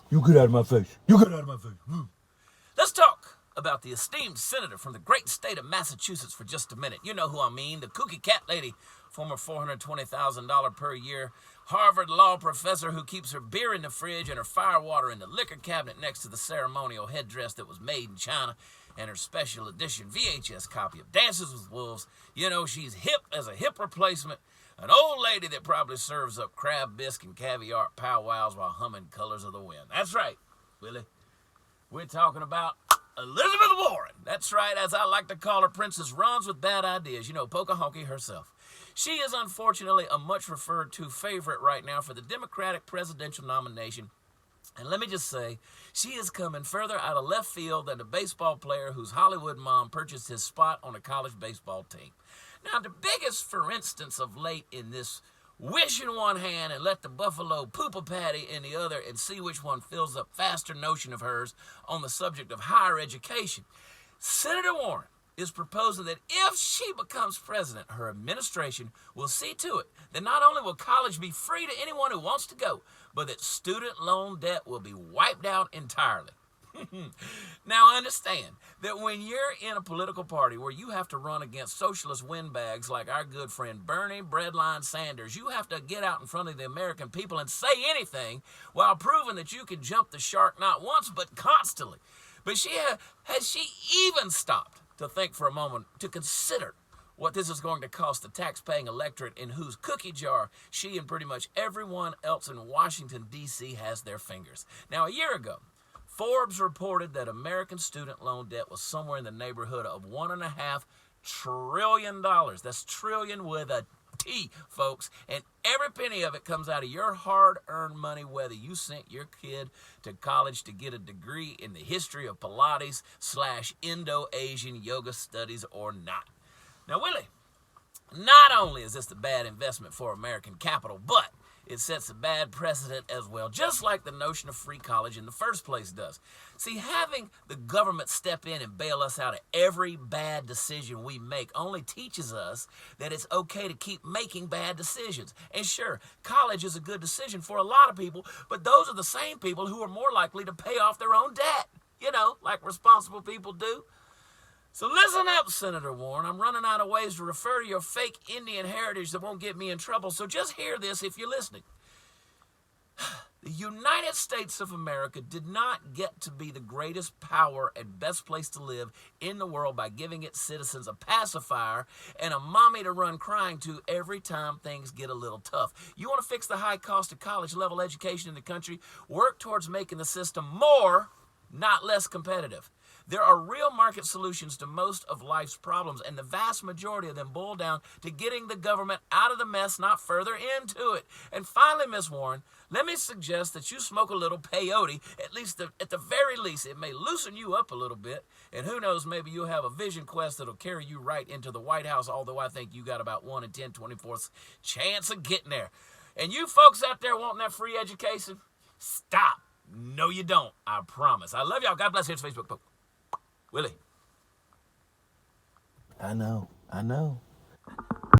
You get out of my face. You get out of my face. Let's talk about the esteemed senator from the great state of Massachusetts for just a minute. You know who I mean, the kooky cat lady, former $420,000 per year Harvard law professor who keeps her beer in the fridge and her firewater in the liquor cabinet next to the ceremonial headdress that was made in China, and her special edition VHS copy of Dances with Wolves. You know, she's hip as a hip replacement. An old lady that probably serves up crab bisque and caviar at powwows while humming Colors of the Wind. That's right, Willie. We're talking about Elizabeth Warren. That's right, as I like to call her, Princess Runs with Bad Ideas. You know, Pocahontas herself. She is unfortunately a much referred to favorite right now for the Democratic presidential nomination. And let me just say, she is coming further out of left field than the baseball player whose Hollywood mom purchased his spot on a college baseball team. Now, the biggest, for instance, of late in this wish in one hand and let the buffalo poop a patty in the other and see which one fills up faster notion of hers on the subject of higher education. Senator Warren is proposing that if she becomes president, her administration will see to it that not only will college be free to anyone who wants to go, but that student loan debt will be wiped out entirely. Now understand that when you're in a political party where you have to run against socialist windbags like our good friend Bernie Breadline Sanders, you have to get out in front of the American people and say anything while proving that you can jump the shark not once but constantly. But has she even stopped to think for a moment, to consider what this is going to cost the tax-paying electorate in whose cookie jar she and pretty much everyone else in Washington, D.C. has their fingers? Now, a year ago, Forbes reported that American student loan debt was somewhere in the neighborhood of $1.5 trillion. That's trillion with a T, folks. And every penny of it comes out of your hard-earned money, whether you sent your kid to college to get a degree in the history of Pilates/Indo-Asian yoga studies or not. Now, Willie, not only is this a bad investment for American capital, but it sets a bad precedent as well, just like the notion of free college in the first place does. See, having the government step in and bail us out of every bad decision we make only teaches us that it's okay to keep making bad decisions. And sure, college is a good decision for a lot of people, but those are the same people who are more likely to pay off their own debt, you know, like responsible people do. So listen up, Senator Warren. I'm running out of ways to refer to your fake Indian heritage that won't get me in trouble, so just hear this if you're listening. The United States of America did not get to be the greatest power and best place to live in the world by giving its citizens a pacifier and a mommy to run crying to every time things get a little tough. You want to fix the high cost of college-level education in the country? Work towards making the system more, not less competitive. There are real market solutions to most of life's problems, and the vast majority of them boil down to getting the government out of the mess, not further into it. And finally, Miss Warren, let me suggest that you smoke a little peyote, at the very least. It may loosen you up a little bit, and who knows, maybe you'll have a vision quest that'll carry you right into the White House, although I think you got about 1 in 10 24th chance of getting there. And you folks out there wanting that free education, stop. No, you don't. I promise. I love y'all. God bless. Here's Facebook. Willie. I know.